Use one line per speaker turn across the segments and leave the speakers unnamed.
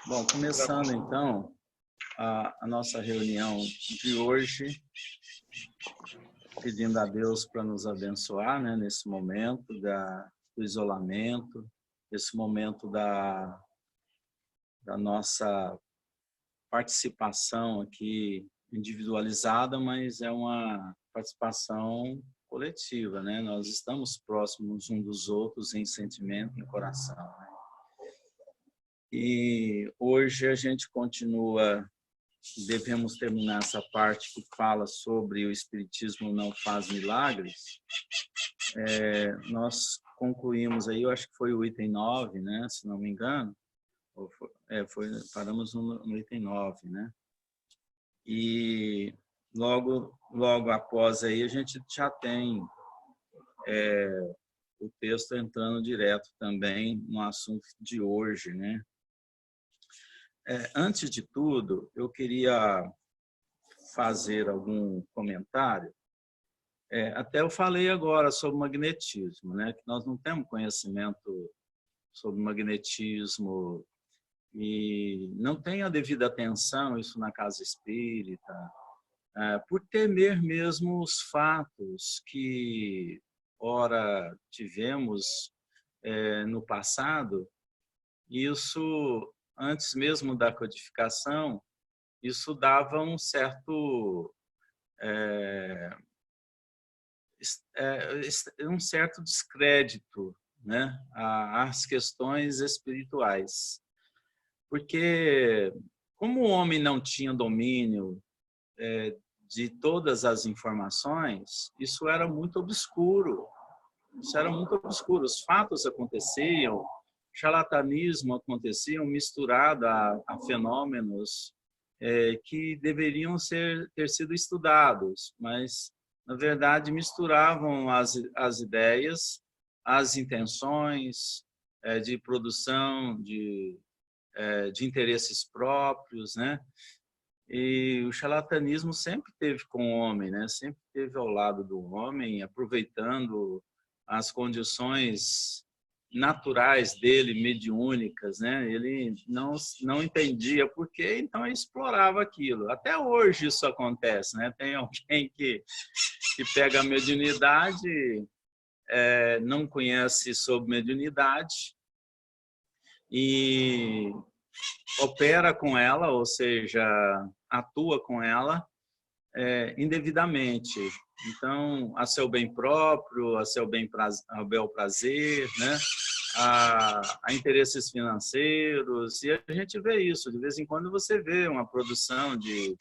Bom, começando então a nossa reunião de hoje, pedindo a Deus para nos abençoar, né, nesse momento do isolamento, esse momento da nossa participação aqui individualizada, mas é uma participação coletiva, né? Nós estamos próximos uns dos outros em sentimento, em coração, né? E hoje a gente continua, devemos terminar essa parte que fala sobre o Espiritismo não faz milagres. Nós concluímos aí, eu acho que foi o item 9, né, se não me engano, paramos no item 9, né? E logo após aí a gente já tem o texto entrando direto também no assunto de hoje, né? Antes de tudo, eu queria fazer algum comentário. Até eu falei agora sobre magnetismo, né? Que nós não temos conhecimento sobre magnetismo e não tem a devida atenção isso na casa espírita, por temer mesmo os fatos que, ora, tivemos no passado. Isso, antes mesmo da codificação, isso dava um certo descrédito, né, às questões espirituais. Porque, como o homem não tinha domínio de todas as informações, isso era muito obscuro. Os fatos aconteciam, charlatanismo acontecia misturado a fenômenos que deveriam ter sido estudados, mas, na verdade, misturavam as ideias, as intenções de produção de interesses próprios, né? E o charlatanismo sempre teve com o homem, né? Sempre teve ao lado do homem, aproveitando as condições naturais dele, mediúnicas, né? Ele não entendia por quê, então ele explorava aquilo. Até hoje isso acontece, né? Tem alguém que pega a mediunidade, não conhece sobre mediunidade e opera com ela, ou seja, atua com ela indevidamente. Então, a seu bem próprio, a bel prazer, né? A interesses financeiros, e a gente vê isso. De vez em quando você vê uma produção de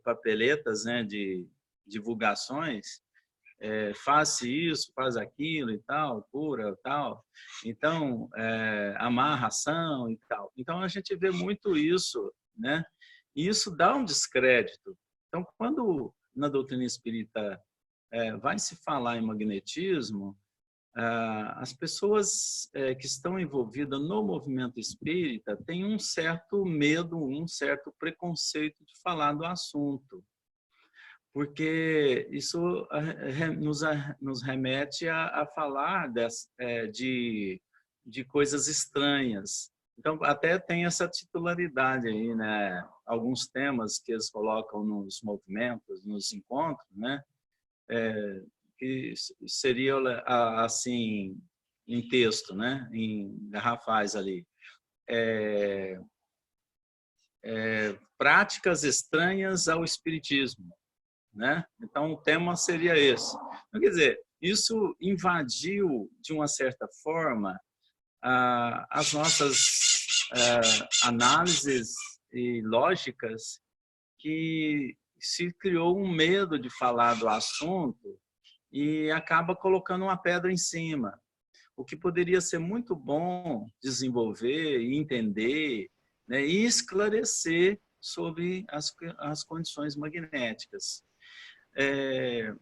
papeletas, né? De divulgações, faz isso, faz aquilo e tal, cura tal. Então, amarração e tal. Então, a gente vê muito isso, né? E isso dá um descrédito. Então, quando na doutrina espírita vai se falar em magnetismo, as pessoas que estão envolvidas no movimento espírita têm um certo medo, um certo preconceito de falar do assunto, porque isso nos remete a falar de coisas estranhas. Então, até tem essa titularidade aí, né? Alguns temas que eles colocam nos movimentos, nos encontros, né? Que seria assim, em texto, né? Em garrafais ali. Práticas estranhas ao espiritismo, né? Então, o tema seria esse. Então, quer dizer, isso invadiu, de uma certa forma, as nossas análises e lógicas, que se criou um medo de falar do assunto e acaba colocando uma pedra em cima. O que poderia ser muito bom desenvolver e entender, né, e esclarecer sobre as condições magnéticas.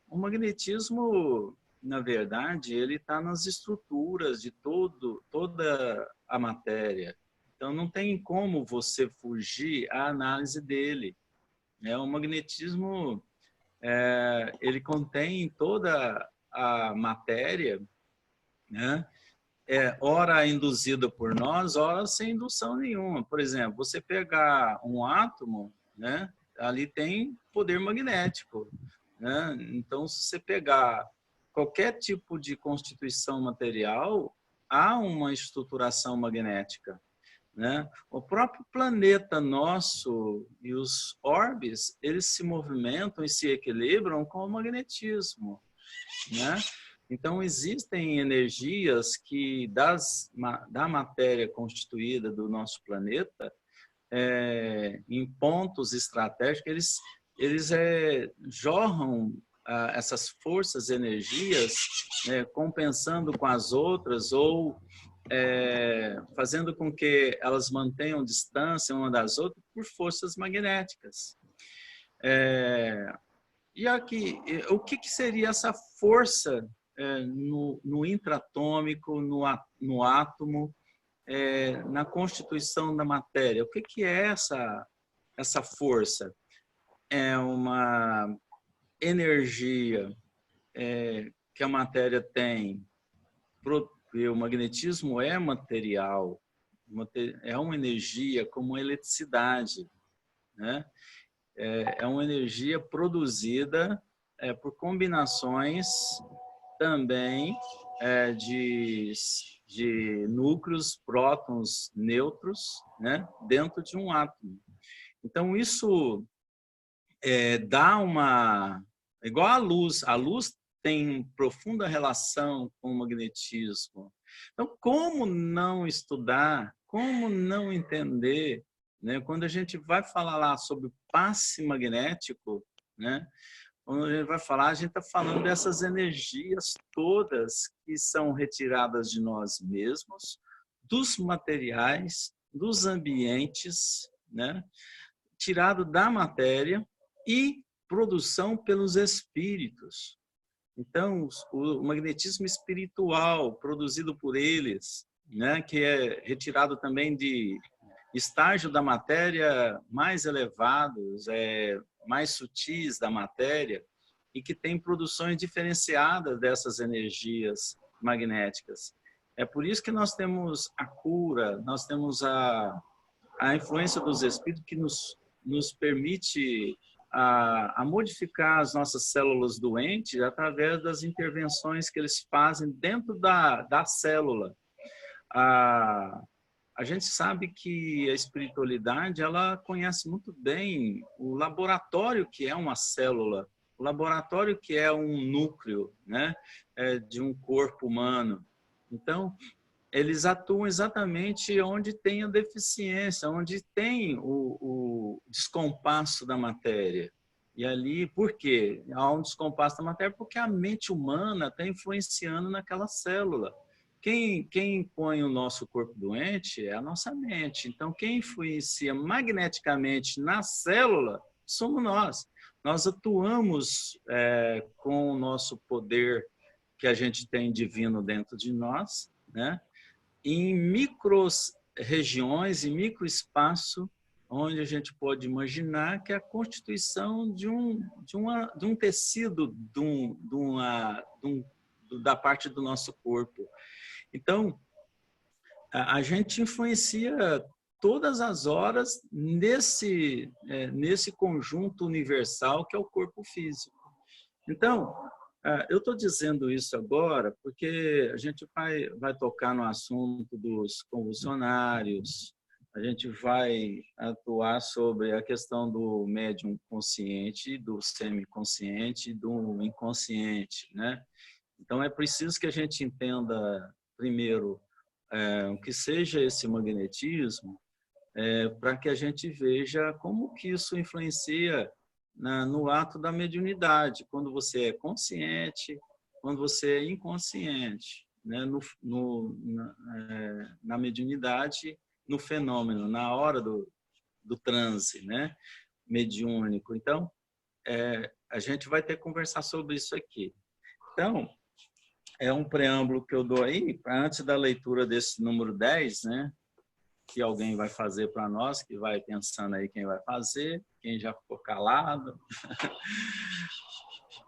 O magnetismo, na verdade, ele está nas estruturas de toda a matéria. Então, não tem como você fugir à análise dele. O magnetismo, ele contém toda a matéria, né? ora induzida por nós, ora sem indução nenhuma. Por exemplo, você pegar um átomo, né, ali tem poder magnético, né? Então, se você pegar qualquer tipo de constituição material, há uma estruturação magnética, né? O próprio planeta nosso e os orbes, eles se movimentam e se equilibram com o magnetismo, né? Então, existem energias que da matéria constituída do nosso planeta, em pontos estratégicos, eles jorram essas forças, energias, né, compensando com as outras ou fazendo com que elas mantenham distância uma das outras por forças magnéticas. E aqui, o que seria essa força no intratômico, no átomo, na constituição da matéria? O que é essa força? É uma energia que a matéria tem. O magnetismo é material, é uma energia como a eletricidade, né? É uma energia produzida por combinações também de núcleos, prótons, nêutrons, né, dentro de um átomo. Então, isso dá uma... Igual a luz tem profunda relação com o magnetismo. Então, como não estudar, como não entender, né? Quando a gente vai falar lá sobre passe magnético, né? Quando a gente vai falar, a gente está falando dessas energias todas que são retiradas de nós mesmos, dos materiais, dos ambientes, né? Tirado da matéria e produção pelos espíritos. Então, o magnetismo espiritual produzido por eles, né, que é retirado também de estágio da matéria mais elevados, mais sutis da matéria, e que tem produções diferenciadas dessas energias magnéticas. É por isso que nós temos a cura, nós temos a influência dos espíritos que nos permite a modificar as nossas células doentes através das intervenções que eles fazem dentro da célula. A gente sabe que a espiritualidade, ela conhece muito bem o laboratório que é uma célula, o laboratório que é um núcleo, né, de um corpo humano. Então, eles atuam exatamente onde tem a deficiência, onde tem o descompasso da matéria. E ali, por quê? Há um descompasso da matéria porque a mente humana está influenciando naquela célula. Quem põe o nosso corpo doente é a nossa mente. Então, quem influencia magneticamente na célula somos nós. Nós atuamos com o nosso poder que a gente tem divino dentro de nós, né? Em micro-regiões e microespaço, onde a gente pode imaginar que é a constituição de um tecido da parte do nosso corpo. Então, a gente influencia todas as horas nesse conjunto universal que é o corpo físico. Então, eu estou dizendo isso agora porque a gente vai tocar no assunto dos convulsionários, a gente vai atuar sobre a questão do médium consciente, do semiconsciente, do inconsciente, né? Então, é preciso que a gente entenda, primeiro, o que seja esse magnetismo, para que a gente veja como que isso influencia no ato da mediunidade, quando você é consciente, quando você é inconsciente, né? Na mediunidade, no fenômeno, na hora do transe, né? Mediúnico. Então, a gente vai ter que conversar sobre isso aqui. Então, é um preâmbulo que eu dou aí, antes da leitura desse número 10, né? Que alguém vai fazer para nós, que vai pensando aí quem vai fazer, quem já ficou calado.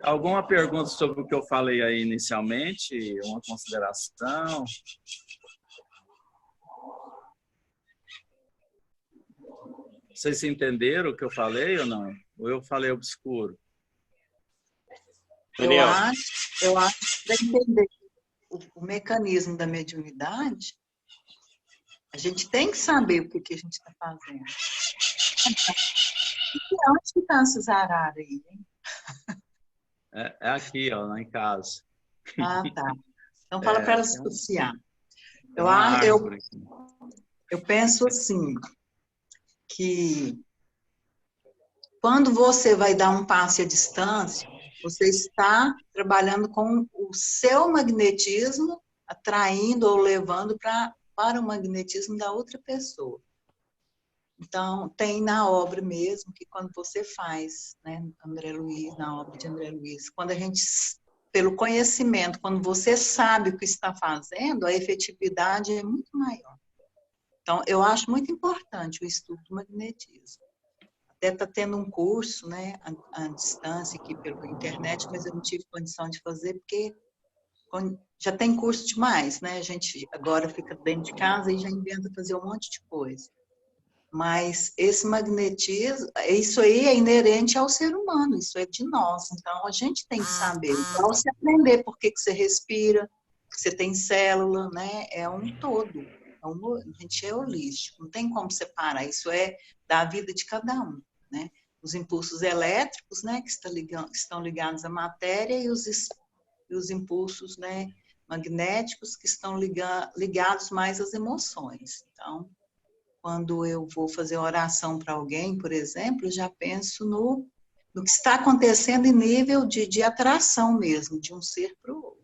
Alguma pergunta sobre o que eu falei aí inicialmente? Uma consideração? Vocês entenderam o que eu falei ou não? Ou eu falei obscuro?
Eu acho que para entender o mecanismo da mediunidade, a gente tem que saber o que a gente está fazendo. E onde que está esses araras aí, hein?
É aqui, ó, lá em casa.
Ah, tá. Então fala para ela associar. Eu penso assim, que quando você vai dar um passe à distância, você está trabalhando com o seu magnetismo, atraindo ou levando para o magnetismo da outra pessoa. Então, tem na obra mesmo, que quando você faz, né, André Luiz, na obra de André Luiz, quando a gente, pelo conhecimento, quando você sabe o que está fazendo, a efetividade é muito maior. Então, eu acho muito importante o estudo do magnetismo. Até está tendo um curso, né, à distância aqui pela internet, mas eu não tive condição de fazer, porque já tem curso demais, né? A gente agora fica dentro de casa e já inventa fazer um monte de coisa. Mas esse magnetismo, isso aí é inerente ao ser humano, isso é de nós. Então, a gente tem que saber. Então, você aprender por que você respira, que você tem célula, né? É um todo. A gente é holístico, não tem como separar. Isso é da vida de cada um, né? Os impulsos elétricos, né, que estão ligados à matéria, e os impulsos, né, magnéticos, que estão ligados mais às emoções. Então, quando eu vou fazer oração para alguém, por exemplo, eu já penso no que está acontecendo em nível de atração mesmo, de um ser para o outro.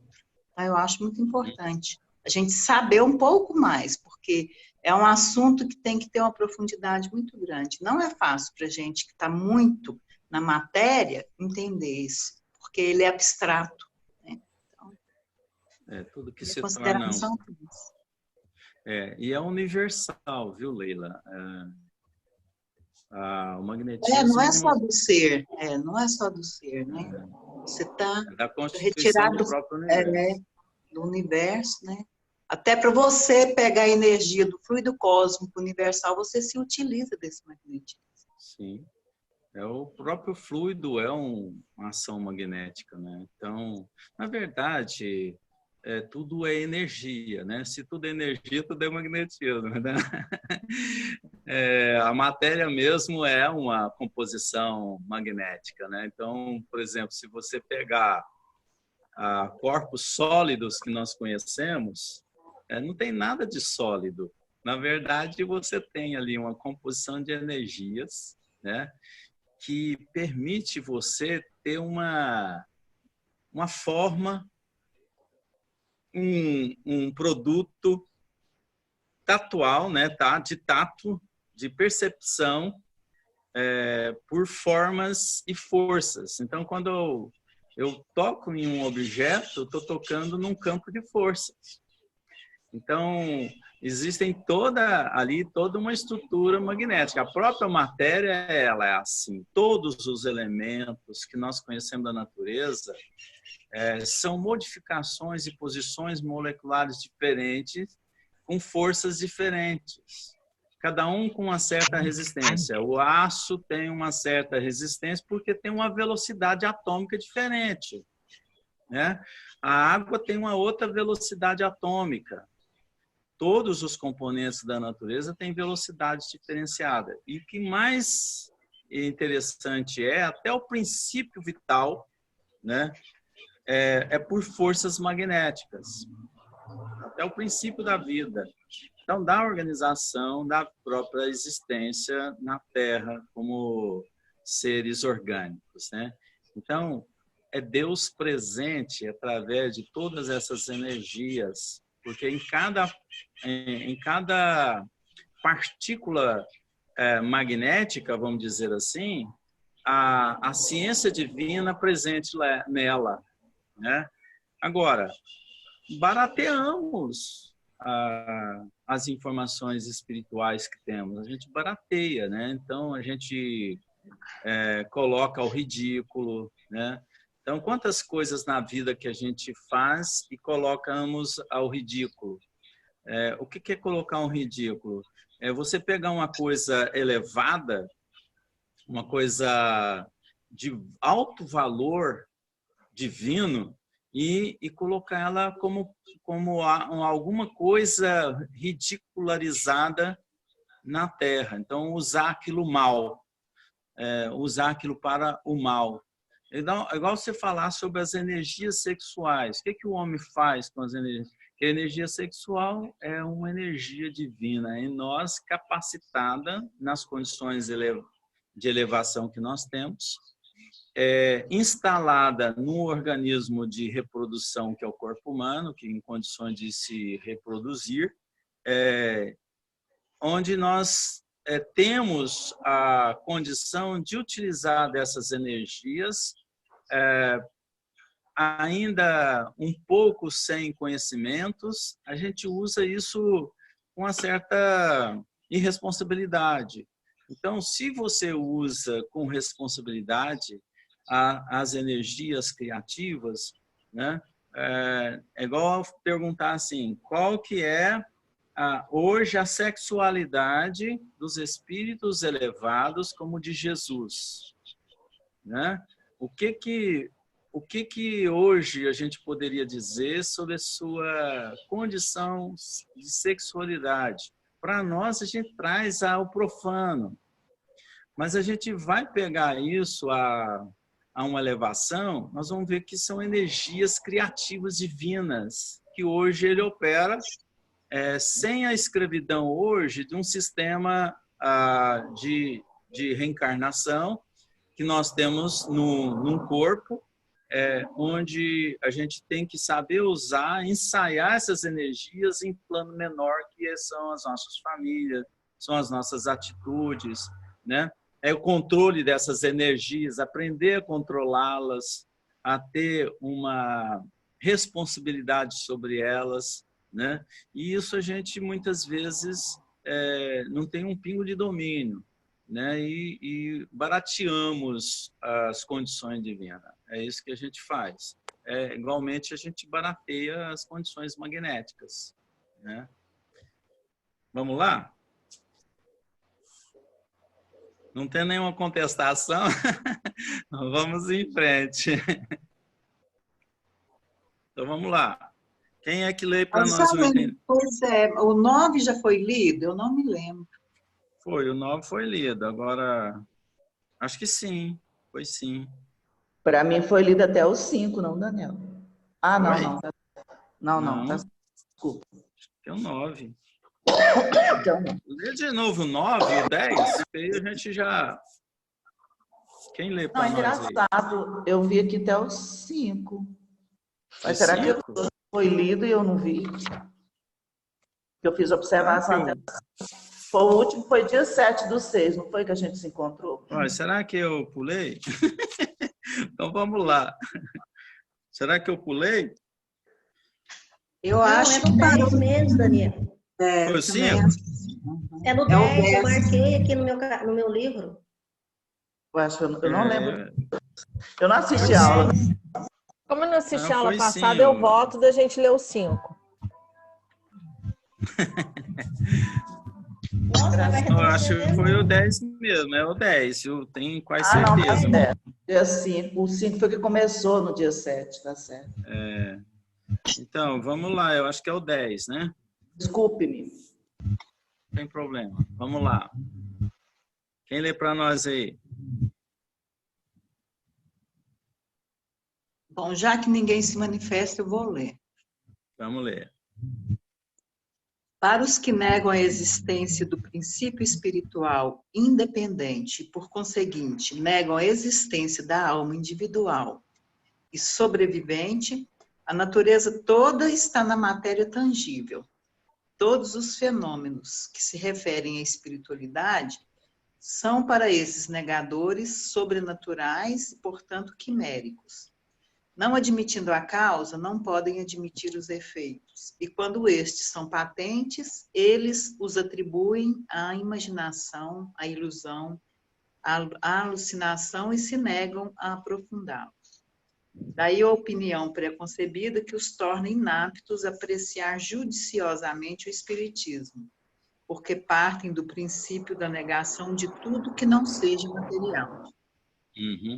Então, eu acho muito importante a gente saber um pouco mais, porque é um assunto que tem que ter uma profundidade muito grande. Não é fácil para a gente que está muito na matéria entender isso, porque ele é abstrato. Né? Então,
tudo que se torna...
isso.
E é universal, viu, Leila? O magnetismo...
não é só do ser, não é só do ser, né? Você está retirado do universo, né? Até para você pegar a energia do fluido cósmico universal, você se utiliza desse magnetismo.
Sim. O próprio fluido é uma ação magnética, né? Então, na verdade... tudo é energia, né? Se tudo é energia, tudo é magnetismo, né? A matéria mesmo é uma composição magnética, né? Então, por exemplo, se você pegar corpos sólidos que nós conhecemos, não tem nada de sólido. Na verdade, você tem ali uma composição de energias, né? Que permite você ter uma forma, um produto tatual, né, de tato, de percepção por formas e forças. Então, quando eu toco em um objeto, estou tocando num campo de forças. Então, existem toda uma estrutura magnética. A própria matéria, ela é assim. Todos os elementos que nós conhecemos da natureza são modificações e posições moleculares diferentes, com forças diferentes. Cada um com uma certa resistência. O aço tem uma certa resistência porque tem uma velocidade atômica diferente, né? A água tem uma outra velocidade atômica. Todos os componentes da natureza têm velocidade diferenciada. E o que mais interessante até o princípio vital, né? Por forças magnéticas. Até o princípio da vida. Então, da organização da própria existência na Terra como seres orgânicos, né? Então, é Deus presente através de todas essas energias, porque em cada partícula magnética, vamos dizer assim, a ciência divina presente nela, né? Agora, barateamos as informações espirituais que temos. A gente barateia, né? Então, a gente coloca ao ridículo, né? Então, quantas coisas na vida que a gente faz e colocamos ao ridículo? O que é colocar um ridículo? É você pegar uma coisa elevada, uma coisa de alto valor divino e colocar ela como alguma coisa ridicularizada na Terra. Então, usar aquilo mal, usar aquilo para o mal. Então, igual você falar sobre as energias sexuais. O que o homem faz com as energias? Porque a energia sexual é uma energia divina em nós, capacitada nas condições de elevação que nós temos, instalada no organismo de reprodução, que é o corpo humano, que em condições de se reproduzir, onde nós temos a condição de utilizar dessas energias, ainda um pouco sem conhecimentos, a gente usa isso com uma certa irresponsabilidade. Então, se você usa com responsabilidade as energias criativas, né, é igual perguntar assim, qual que é hoje a sexualidade dos espíritos elevados como de Jesus, né? O que hoje a gente poderia dizer sobre a sua condição de sexualidade? Para nós, a gente traz ao profano, mas a gente vai pegar isso a uma elevação, nós vamos ver que são energias criativas divinas, que hoje ele opera sem a escravidão hoje de um sistema de reencarnação que nós temos num corpo, onde a gente tem que saber usar, ensaiar essas energias em plano menor, que são as nossas famílias, são as nossas atitudes, né? É o controle dessas energias, aprender a controlá-las, a ter uma responsabilidade sobre elas, né? E isso a gente muitas vezes não tem um pingo de domínio, né? E barateamos as condições divinas. É isso que a gente faz. Igualmente, a gente barateia as condições magnéticas, né? Vamos lá? Não tem nenhuma contestação? Vamos em frente. Então, vamos lá. Quem é que lê para nós o item?
Pois o 9 já foi lido? Eu não me lembro.
Foi, o 9 foi lido. Agora, acho que sim, foi sim.
Para mim foi lido até o 5, não, Daniel? Ah,
foi?
Não, tá. Desculpa.
Acho que é o 9.
Então,
Lê de novo o 9 e o 10, que aí a gente já... Quem lê para nós aí?
Não, é engraçado. Eu vi aqui até o 5. Mas será que foi lido e eu não vi? Eu fiz observação até... O último foi dia 7/6, não foi que a gente se encontrou?
Olha, será que eu pulei? Então vamos lá. Será que eu pulei?
Eu acho
que é no 10 mesmo, Daniel.
Foi o 5?
É no 10, eu marquei aqui no meu livro.
Eu não lembro. Eu não assisti a aula.
Como eu não assisti a aula passada, eu voto da gente ler o 5.
Eu acho que foi o 10 mesmo, é o 10, eu tenho quase certeza.
Não, dia 5. O 5 foi que começou no dia 7, tá certo.
Então, vamos lá, eu acho que é o 10, né?
Desculpe-me.
Não tem problema, vamos lá. Quem lê para nós aí?
Bom, já que ninguém se manifesta, eu vou ler.
Vamos ler.
Para os que negam a existência do princípio espiritual independente e, por conseguinte, negam a existência da alma individual e sobrevivente, a natureza toda está na matéria tangível. Todos os fenômenos que se referem à espiritualidade são para esses negadores sobrenaturais e, portanto, quiméricos. Não admitindo a causa, não podem admitir os efeitos. E quando estes são patentes, eles os atribuem à imaginação, à ilusão, à alucinação e se negam a aprofundá-los. Daí a opinião preconcebida que os torna inaptos a apreciar judiciosamente o espiritismo, porque partem do princípio da negação de tudo que não seja material.
Uhum.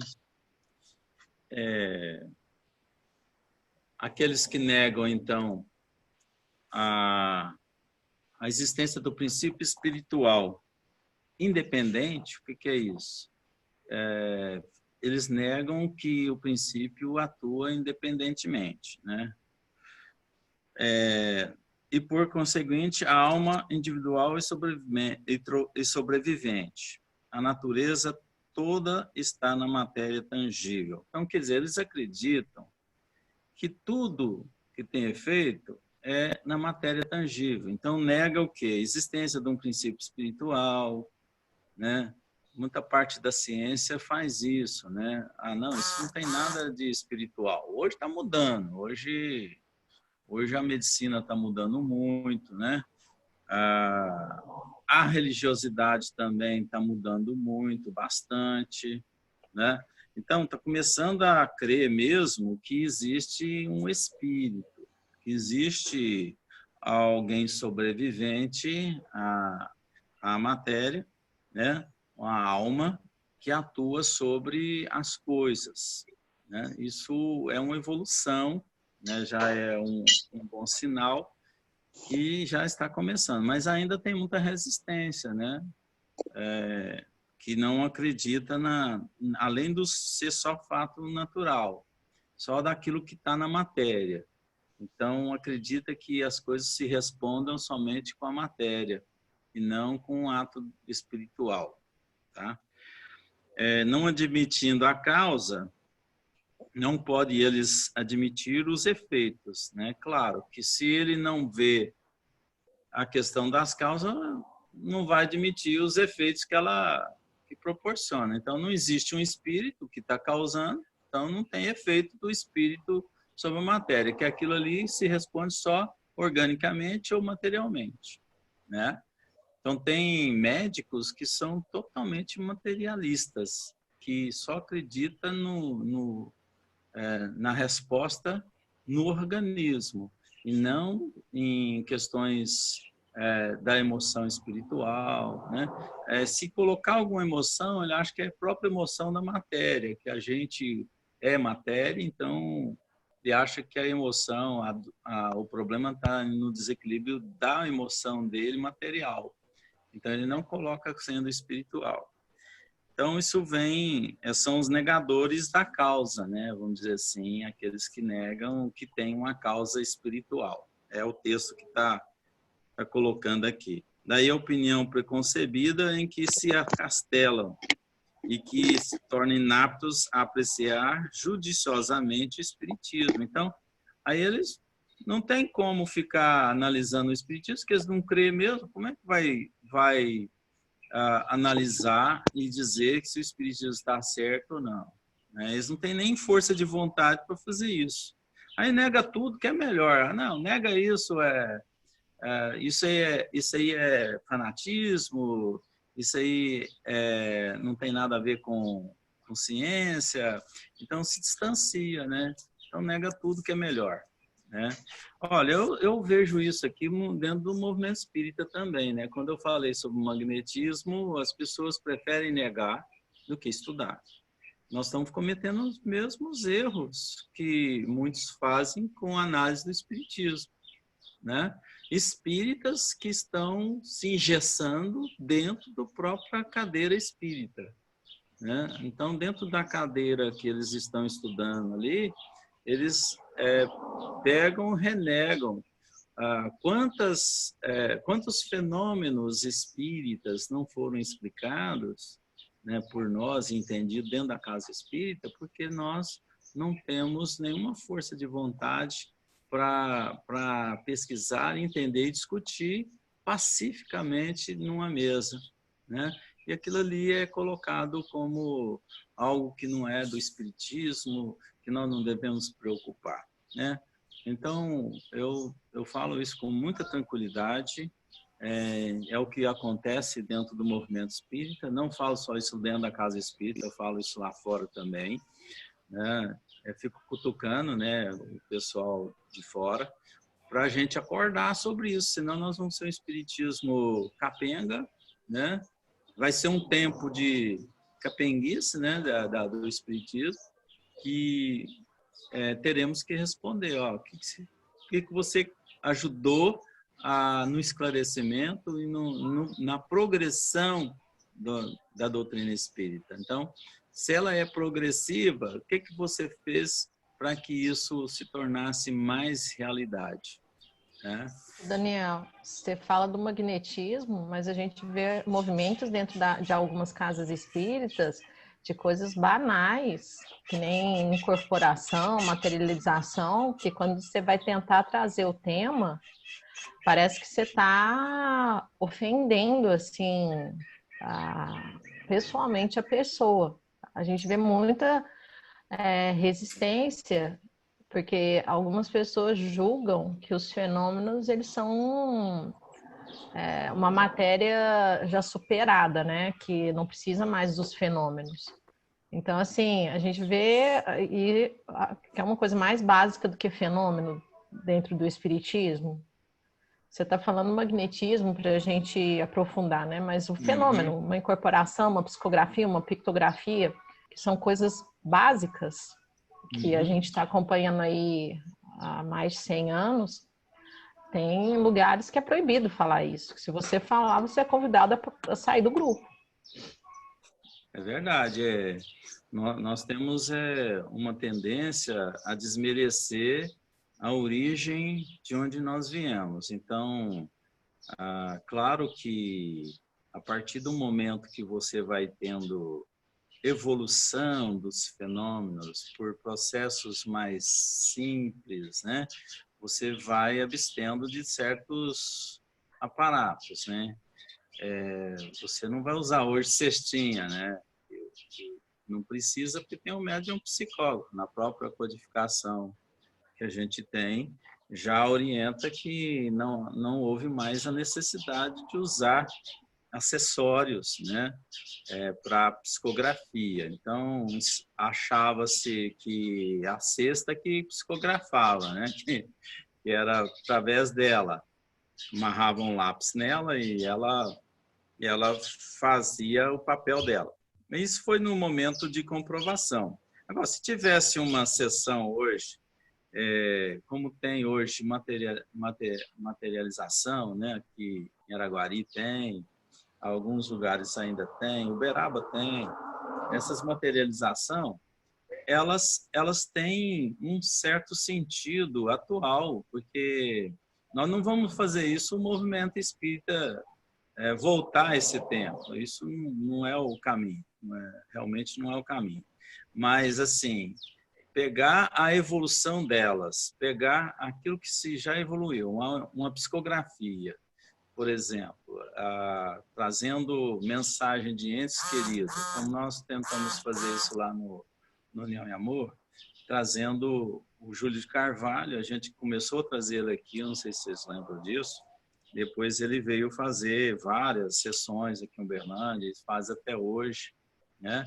Aqueles que negam, então, a existência do princípio espiritual independente, o que é isso? Eles negam que o princípio atua independentemente, né? E, por conseguinte, a alma individual e sobrevivente. A natureza toda está na matéria tangível. Então, quer dizer, eles acreditam que tudo que tem efeito é na matéria tangível. Então, nega o quê? A existência de um princípio espiritual, né? Muita parte da ciência faz isso, né? Ah, não, isso não tem nada de espiritual. Hoje está mudando, hoje a medicina está mudando muito, né? A religiosidade também está mudando muito, bastante, né? Então, está começando a crer mesmo que existe um espírito, que existe alguém sobrevivente à matéria, né? Uma alma que atua sobre as coisas, né? Isso é uma evolução, né? Já é um bom sinal que já está começando, mas ainda tem muita resistência, né? Que não acredita além do ser só fato natural, só daquilo que está na matéria. Então, acredita que as coisas se respondam somente com a matéria e não com o ato espiritual, tá? Não admitindo a causa, não pode eles admitir os efeitos, né? Claro que se ele não vê a questão das causas, não vai admitir os efeitos que proporciona. Então, não existe um espírito que está causando, então não tem efeito do espírito sobre a matéria, que aquilo ali se responde só organicamente ou materialmente, né? Então, tem médicos que são totalmente materialistas, que só acreditam na resposta no organismo, e não em questões da emoção espiritual, né? Se colocar alguma emoção, ele acha que é a própria emoção da matéria, que a gente é matéria, então ele acha que a emoção, o problema está no desequilíbrio da emoção dele material. Então, ele não coloca sendo espiritual. Então, isso são os negadores da causa, né? Vamos dizer assim, aqueles que negam que tem uma causa espiritual. É o texto que está colocando aqui. Daí a opinião preconcebida em que se acastelam e que se tornam inaptos a apreciar judiciosamente o espiritismo. Então, aí eles não tem como ficar analisando o espiritismo, porque eles não creem mesmo. Como é que vai analisar e dizer que se o espiritismo está certo ou não? Eles não têm nem força de vontade para fazer isso. Aí nega tudo que é melhor. Não, nega isso, isso aí é fanatismo, isso aí não tem nada a ver com ciência. Então se distancia, né? Então nega tudo que é melhor, né? Olha, eu vejo isso aqui dentro do movimento espírita também, né? Quando eu falei sobre o magnetismo, as pessoas preferem negar do que estudar. Nós estamos cometendo os mesmos erros que muitos fazem com a análise do espiritismo, né? Espíritas que estão se engessando dentro da própria cadeira espírita, né? Então, dentro da cadeira que eles estão estudando ali, eles pegam, renegam. Quantos fenômenos espíritas não foram explicados, né, por nós, entendidos dentro da casa espírita, porque nós não temos nenhuma força de vontade para pesquisar, entender e discutir pacificamente numa mesa, né? E aquilo ali é colocado como algo que não é do espiritismo, que nós não devemos preocupar, né? Então, eu falo isso com muita tranquilidade, é o que acontece dentro do movimento espírita, não falo só isso dentro da casa espírita, eu falo isso lá fora também, né? fico cutucando, né, o pessoal de fora, para a gente acordar sobre isso, senão nós vamos ser um espiritismo capenga, né? Vai ser um tempo de capenguice, né, do espiritismo, que teremos que responder, ó, o que você ajudou no esclarecimento e na progressão da doutrina espírita. Então, se ela é progressiva, o que você fez para que isso se tornasse mais realidade? Né?
Daniel, você fala do magnetismo, mas a gente vê movimentos dentro de algumas casas espíritas de coisas banais, que nem incorporação, materialização, que quando você vai tentar trazer o tema, parece que você está ofendendo, assim, pessoalmente a pessoa. A gente vê muita resistência, porque algumas pessoas julgam que os fenômenos, eles são uma matéria já superada, né? Que não precisa mais dos fenômenos. Então, assim, a gente vê que é uma coisa mais básica do que fenômeno dentro do espiritismo. Você está falando magnetismo para a gente aprofundar, né? Mas o fenômeno, uma incorporação, uma psicografia, uma pictografia, que são coisas básicas que a gente está acompanhando aí há mais de 100 anos, tem lugares que é proibido falar isso. Se você falar, você é convidado a sair do grupo.
É verdade. Nós temos uma tendência a desmerecer a origem de onde nós viemos. Então, claro que a partir do momento que você vai tendo evolução dos fenômenos por processos mais simples, né? Você vai abstendo de certos aparatos, né? Você não vai usar hoje cestinha, né? Não precisa, porque tem um médium psicólogo. Na própria codificação que a gente tem, já orienta que não houve mais a necessidade de usar acessórios, né, para psicografia. Então, achava-se que a cesta que psicografava, né, que era através dela. Amarrava um lápis nela e ela fazia o papel dela. Isso foi no momento de comprovação. Agora, se tivesse uma sessão hoje, como tem hoje materialização, né, aqui em Araguari tem, alguns lugares ainda tem, Uberaba tem, essas materialização, elas têm um certo sentido atual, porque nós não vamos fazer isso, o movimento espírita voltar a esse tempo, isso não é o caminho, realmente não é o caminho. Mas, assim, pegar a evolução delas, pegar aquilo que se já evoluiu, uma psicografia, por exemplo, trazendo mensagem de entes queridos, como nós tentamos fazer isso lá no União e Amor, trazendo o Júlio de Carvalho, a gente começou a trazer ele aqui, não sei se vocês lembram disso, depois ele veio fazer várias sessões aqui em Uberlândia, ele faz até hoje, né?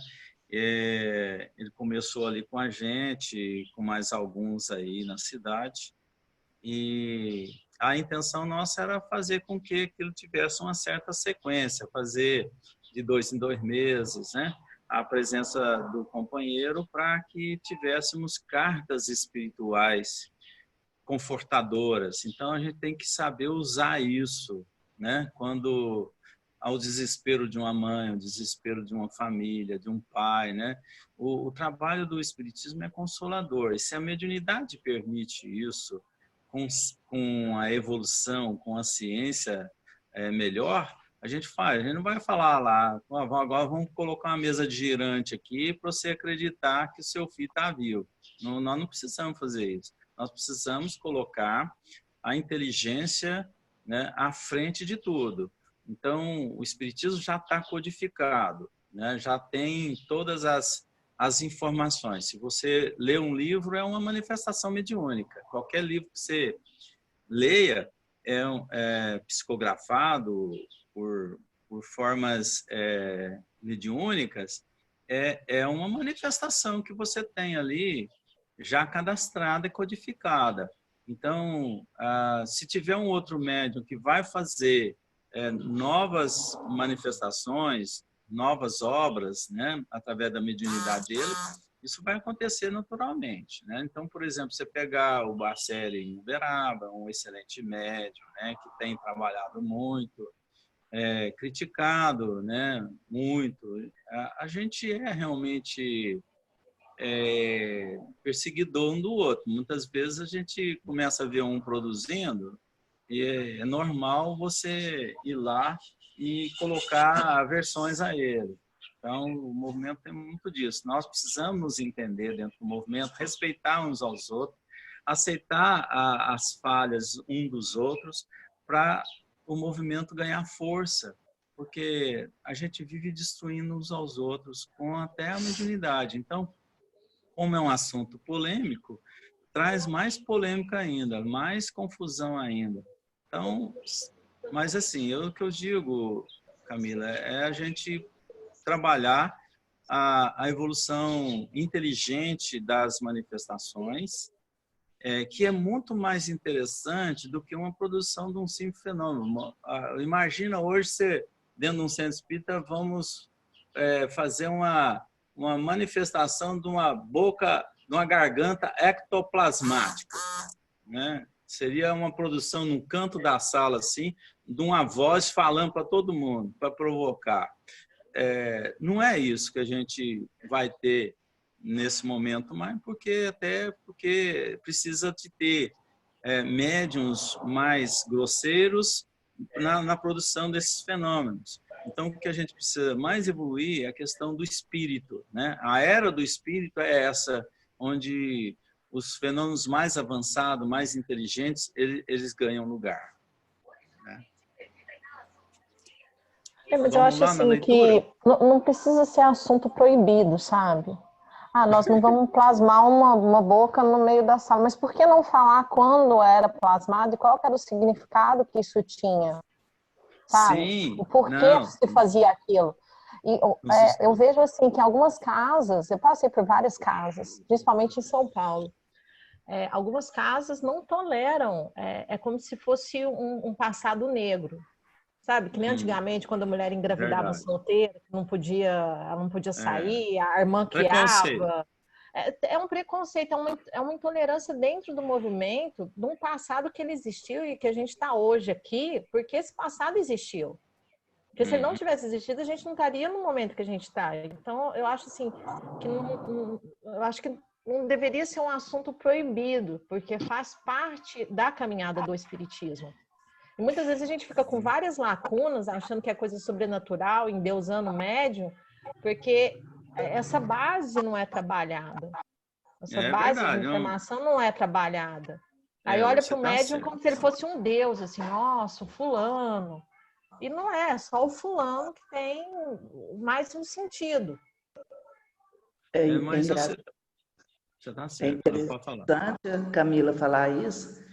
Ele começou ali com a gente, com mais alguns aí na cidade, e a intenção nossa era fazer com que aquilo tivesse uma certa sequência, fazer de 2 em 2 meses, né? A presença do companheiro para que tivéssemos cartas espirituais confortadoras. Então, a gente tem que saber usar isso, né? Quando ao desespero de uma mãe, ao desespero de uma família, de um pai, né? O trabalho do espiritismo é consolador. E se a mediunidade permite isso, com a evolução, com a ciência melhor, a gente faz. A gente não vai falar lá, agora vamos colocar uma mesa de girante aqui para você acreditar que o seu filho está vivo. Nós não precisamos fazer isso. Nós precisamos colocar a inteligência, né, à frente de tudo. Então, o espiritismo já está codificado, né, já tem todas as informações. Se você lê um livro, é uma manifestação mediúnica. Qualquer livro que você leia é psicografado por formas mediúnicas, é uma manifestação que você tem ali já cadastrada e codificada. Então, se tiver um outro médium que vai fazer novas manifestações, novas obras, né, através da mediunidade dele, isso vai acontecer naturalmente, né? Então, por exemplo, você pegar o Barcelli em Uberaba, um excelente médium, né, que tem trabalhado muito, criticado, né, muito. A gente é realmente perseguidor um do outro. Muitas vezes a gente começa a ver um produzindo e é normal você ir lá e colocar versões a ele. Então, o movimento tem muito disso. Nós precisamos nos entender dentro do movimento, respeitar uns aos outros, aceitar as falhas um dos outros para o movimento ganhar força, porque a gente vive destruindo uns aos outros com até a mediunidade. Então, como é um assunto polêmico, traz mais polêmica ainda, mais confusão ainda. Então, mas assim, o que eu digo, Camila, é a gente trabalhar a evolução inteligente das manifestações, que é muito mais interessante do que uma produção de um simples fenômeno. Imagina hoje você, dentro de um centro espírita, vamos fazer uma manifestação de uma boca, de uma garganta ectoplasmática, né? Seria uma produção num canto da sala, assim, de uma voz falando para todo mundo, para provocar. Não é isso que a gente vai ter nesse momento, mas porque precisa de ter médiuns mais grosseiros na produção desses fenômenos. Então, o que a gente precisa mais evoluir é a questão do espírito, né? A era do espírito é essa, onde os fenômenos mais avançados, mais inteligentes, eles ganham lugar. Né?
Mas eu acho assim que não precisa ser assunto proibido, sabe? Nós não vamos plasmar uma boca no meio da sala, mas por que não falar quando era plasmado e qual era o significado que isso tinha? Sabe?
Sim,
o porquê se fazia aquilo. E eu vejo assim que algumas casas, eu passei por várias casas, principalmente em São Paulo, algumas casas não toleram, é como se fosse um passado negro, sabe? Que nem antigamente, quando a mulher engravidava solteira, que ela não podia sair, a irmã criava. É um preconceito, é uma intolerância dentro do movimento, de um passado que ele existiu e que a gente está hoje aqui, porque esse passado existiu. Porque se ele não tivesse existido, a gente não estaria no momento que a gente está. Então, eu acho assim, que eu acho que não deveria ser um assunto proibido, porque faz parte da caminhada do espiritismo. E muitas vezes a gente fica com várias lacunas, achando que é coisa sobrenatural, endeusando o médium, porque essa base não é trabalhada. Essa base de informação não é trabalhada. Aí olha para o médium como se ele fosse um deus, assim, nossa, o fulano. E não é só o fulano que tem mais um sentido.
Mas você está certo, pode falar.
É interessante a Camila falar isso,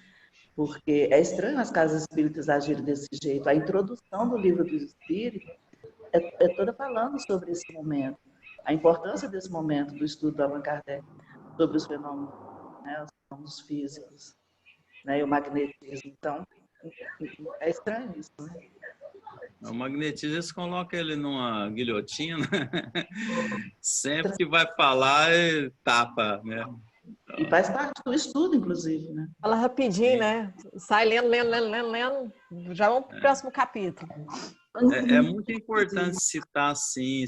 porque é estranho as casas espíritas agirem desse jeito. A introdução do livro do Espírito é toda falando sobre esse momento, a importância desse momento do estudo do Allan Kardec sobre os fenômenos, né, os fenômenos físicos, né, e o magnetismo. Então, é estranho isso, né?
O magnetismo, eles colocam ele numa guilhotina, sempre que vai falar, tapa, né?
E faz parte do estudo, inclusive, né?
Fala rapidinho, né? Sai lendo, já vamos para o próximo capítulo.
É muito importante citar assim,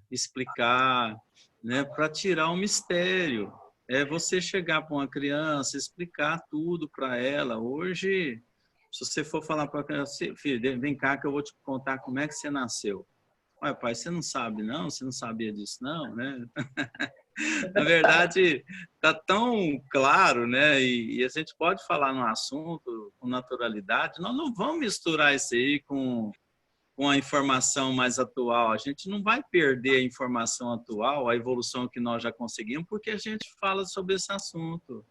explicar, né, para tirar o mistério. É você chegar para uma criança, explicar tudo para ela. Hoje, se você for falar para a criança, filho, vem cá que eu vou te contar como é que você nasceu. Ué, pai, você não sabe não? Você não sabia disso não, né? Na verdade, está tão claro, né? E a gente pode falar no assunto com naturalidade. Nós não vamos misturar isso aí com a informação mais atual. A gente não vai perder a informação atual, a evolução que nós já conseguimos, porque a gente fala sobre esse assunto.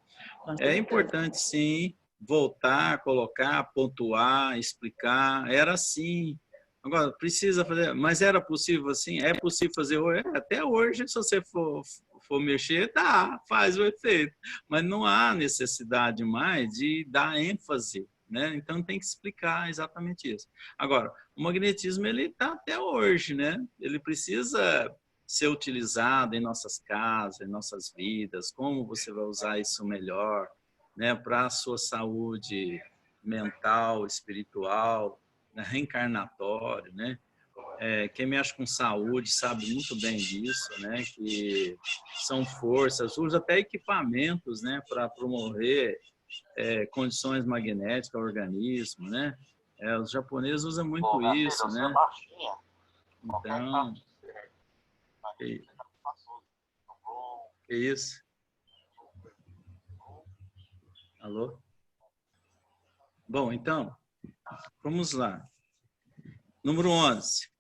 É importante, sim, voltar, colocar, pontuar, explicar. Era assim. Agora, precisa fazer, mas era possível assim? É possível fazer hoje? Até hoje, se você for for mexer, tá, faz o efeito. Mas não há necessidade mais de dar ênfase, né? Então tem que explicar exatamente isso. Agora, o magnetismo ele está até hoje, né? Ele precisa ser utilizado em nossas casas, em nossas vidas. Como você vai usar isso melhor, né? Para a sua saúde mental, espiritual, né? Reencarnatório, né? Quem mexe com saúde sabe muito bem disso, né? Que são forças, usa até equipamentos, né? Para promover condições magnéticas ao organismo, né? Os japoneses usam muito isso, né? Então, que isso? Alô? Bom, então, vamos lá. Número 11.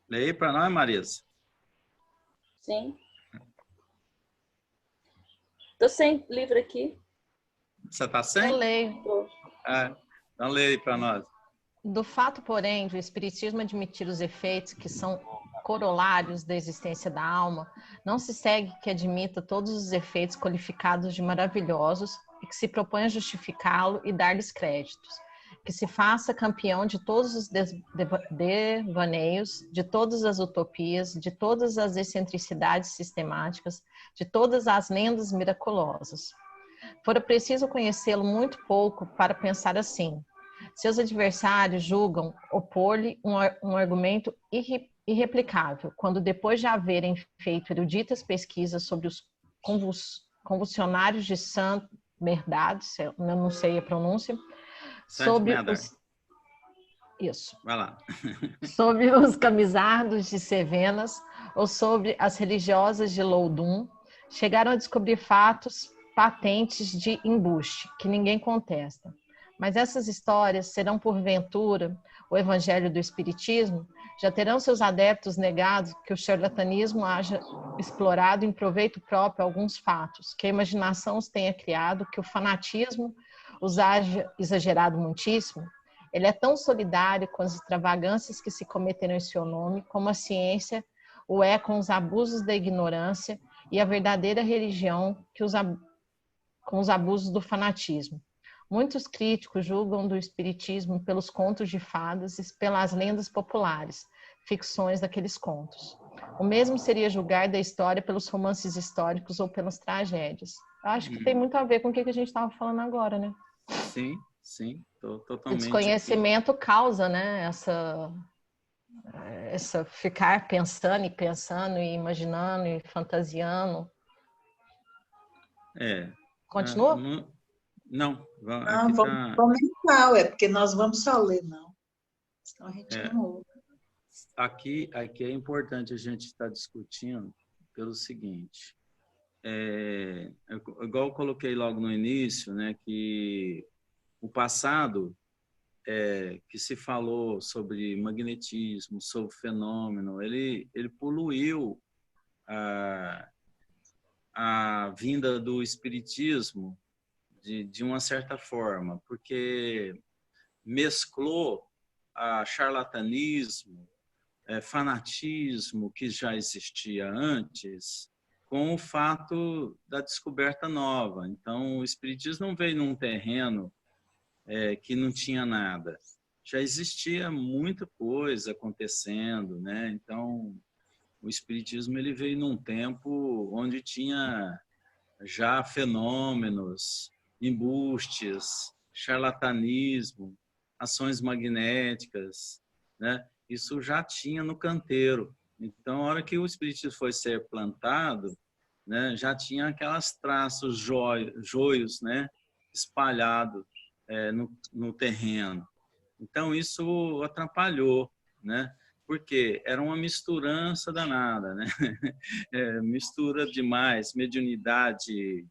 Leia para nós, Marisa.
Sim. Estou sem livro aqui.
Você está sem?
Eu leio.
Então leia para nós.
Do fato, porém, do Espiritismo admitir os efeitos que são corolários da existência da alma, não se segue que admita todos os efeitos qualificados de maravilhosos e que se propõe a justificá-lo e dar-lhes créditos, que se faça campeão de todos os devaneios, de todas as utopias, de todas as excentricidades sistemáticas, de todas as lendas miraculosas. Fora preciso conhecê-lo muito pouco para pensar assim. Seus adversários julgam opor-lhe um argumento irreplicável, quando depois de haverem feito eruditas pesquisas sobre os convulsionários de Saint Bernard, eu não sei a pronúncia, sobre os... Isso.
Vai lá.
Sobre os camisardos de Cevenas ou sobre as religiosas de Loudun, chegaram a descobrir fatos patentes de embuste, que ninguém contesta. Mas essas histórias serão, porventura, o evangelho do Espiritismo? Já terão seus adeptos negado que o charlatanismo haja explorado em proveito próprio alguns fatos, que a imaginação os tenha criado, que o fanatismo os haja exagerado muitíssimo? Ele é tão solidário com as extravagâncias que se cometeram em seu nome, como a ciência o é com os abusos da ignorância e a verdadeira religião com os abusos do fanatismo. Muitos críticos julgam do espiritismo pelos contos de fadas e pelas lendas populares, ficções daqueles contos. O mesmo seria julgar da história pelos romances históricos ou pelas tragédias. Eu acho que tem muito a ver com o que a gente estava falando agora, né?
Sim, sim, totalmente.
O desconhecimento causa, né, essa ficar pensando e imaginando e fantasiando. Continua?
Não,
vamos comentar, porque nós vamos só ler, não. Senão a gente não ouve.
Aqui é importante a gente estar discutindo pelo seguinte, igual eu coloquei logo no início, né, que o passado que se falou sobre magnetismo, sobre fenômeno, ele poluiu a vinda do espiritismo de uma certa forma, porque mesclou charlatanismo, fanatismo que já existia antes, com o fato da descoberta nova. Então, o espiritismo não veio num terreno que não tinha nada. Já existia muita coisa acontecendo, né? Então, o espiritismo ele veio num tempo onde tinha já fenômenos, embustes, charlatanismo, ações magnéticas, né? Isso já tinha no canteiro. Então, a hora que o espiritismo foi ser plantado, né, já tinha aquelas traços joios, né, espalhados no terreno. Então, isso atrapalhou, né? Porque era uma misturança danada, né? Mistura demais, mediunidade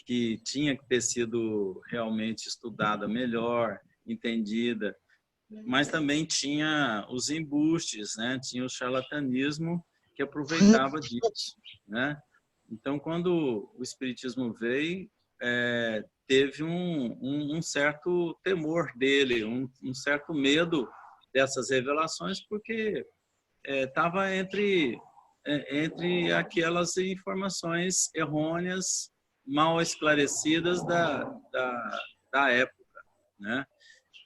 que tinha que ter sido realmente estudada melhor, entendida, mas também tinha os embustes, né? Tinha o charlatanismo que aproveitava disso, né? Então, quando o espiritismo veio, teve um certo temor dele, um certo medo dessas revelações, porque estava entre aquelas informações errôneas, mal esclarecidas da época, né?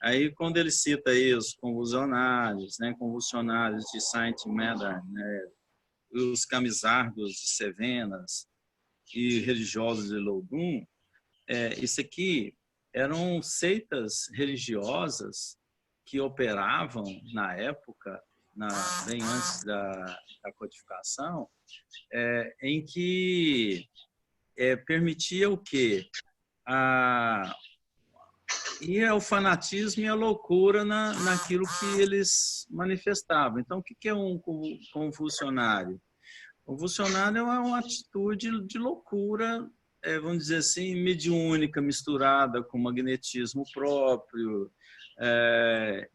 Aí, quando ele cita aí os convulsionários, né, convulsionários de Saint-Médard, né, os camisardos de Cevenas e religiosos de Loudun, isso aqui eram seitas religiosas que operavam na época, bem antes da codificação, em que permitia o quê? E o fanatismo e a loucura naquilo que eles manifestavam. Então, o que é um convulsionário? Convulsionário é uma atitude de loucura, vamos dizer assim, mediúnica, misturada com magnetismo próprio.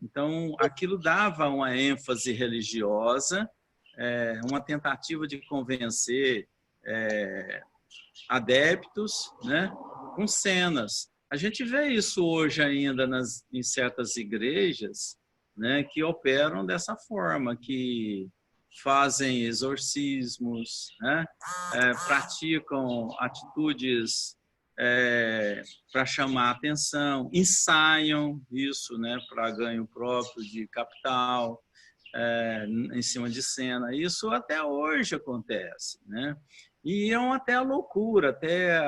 Então, aquilo dava uma ênfase religiosa, uma tentativa de convencer adeptos, né, com cenas. A gente vê isso hoje ainda em certas igrejas, né, que operam dessa forma, que fazem exorcismos, né, praticam atitudes para chamar a atenção, ensaiam isso, né, para ganho próprio de capital, em cima de cena. Isso até hoje acontece, né? E iam até a loucura, até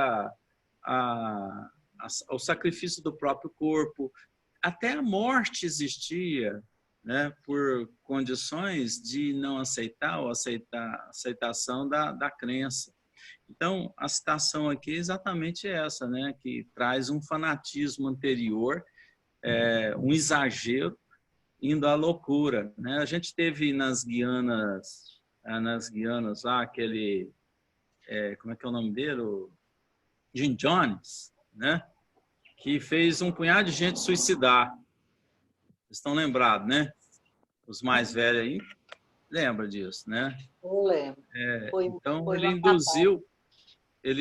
o sacrifício do próprio corpo, até a morte existia, né, por condições de não aceitar ou aceitação da crença. Então, a citação aqui é exatamente essa, né, que traz um fanatismo anterior, um exagero, indo à loucura, né? A gente teve nas Guianas lá, aquele, como é que é o nome dele? O Jim Jones, né? Que fez um punhado de gente suicidar. Vocês estão lembrados, né? Os mais velhos aí lembram disso, né?
Eu lembro.
Então,
foi
ele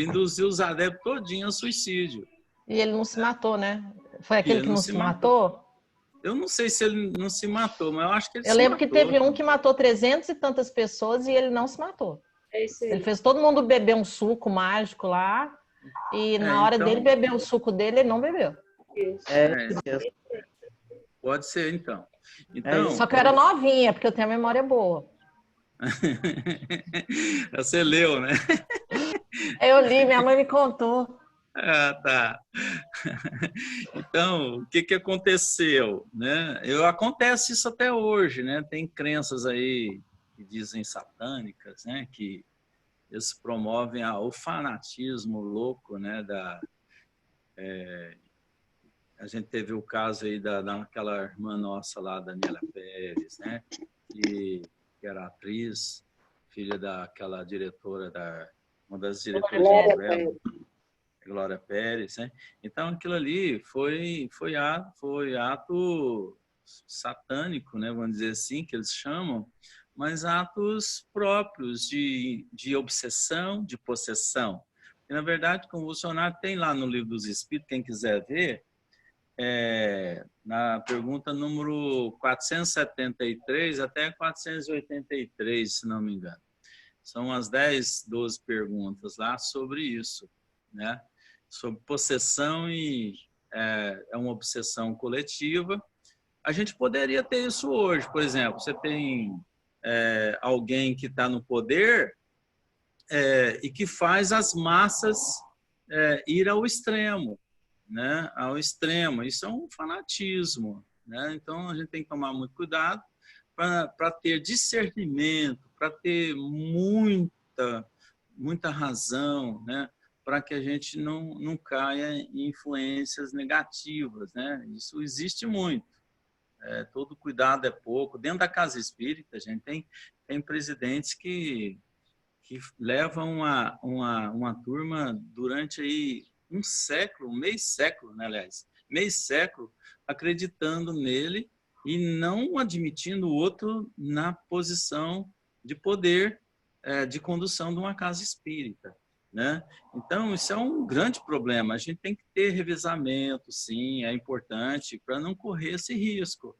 induziu os adeptos todinho ao suicídio.
E ele não se matou, né? Foi aquele que não se matou?
Eu não sei se ele não se matou, mas eu acho que ele se
Eu lembro
matou.
que teve um que matou 300 e tantas pessoas e ele não se matou.
Esse aí.
Ele fez todo mundo beber um suco mágico lá e na hora
então,
dele beber o suco dele, ele não bebeu.
Pode ser, então. Então,
Só que eu era novinha, porque eu tenho a memória boa.
você leu, né?
Eu li, minha mãe me contou.
Ah, tá. Então, o que aconteceu, né? Acontece isso até hoje, né? Tem crenças aí que dizem satânicas, né? Que eles promovem o fanatismo louco, né? A gente teve o caso aí daquela irmã nossa lá, Daniela Pérez, né? Que era atriz, filha daquela diretora uma das diretoras da novela, Glória Pérez, né? Então aquilo ali foi ato satânico, né? Vamos dizer assim, que eles chamam, mas atos próprios de obsessão, de possessão. E, na verdade, convulsionário tem lá no Livro dos Espíritos, quem quiser ver, na pergunta número 473 até 483, se não me engano. São umas 10, 12 perguntas lá sobre isso, né? Sobre possessão e uma obsessão coletiva. A gente poderia ter isso hoje, por exemplo, você tem alguém que está no poder e que faz as massas ir ao extremo, né? Ao extremo. Isso é um fanatismo, né? Então a gente tem que tomar muito cuidado para ter discernimento, para ter muita razão, né? Para que a gente não caia em influências negativas, né? Isso existe muito. Todo cuidado é pouco. Dentro da casa espírita, a gente tem presidentes que levam uma turma durante aí um século, meio século, né, aliás, meio século, acreditando nele e não admitindo o outro na posição de poder de condução de uma casa espírita, né? Então, isso é um grande problema. A gente tem que ter revezamento, sim, é importante, para não correr esse risco.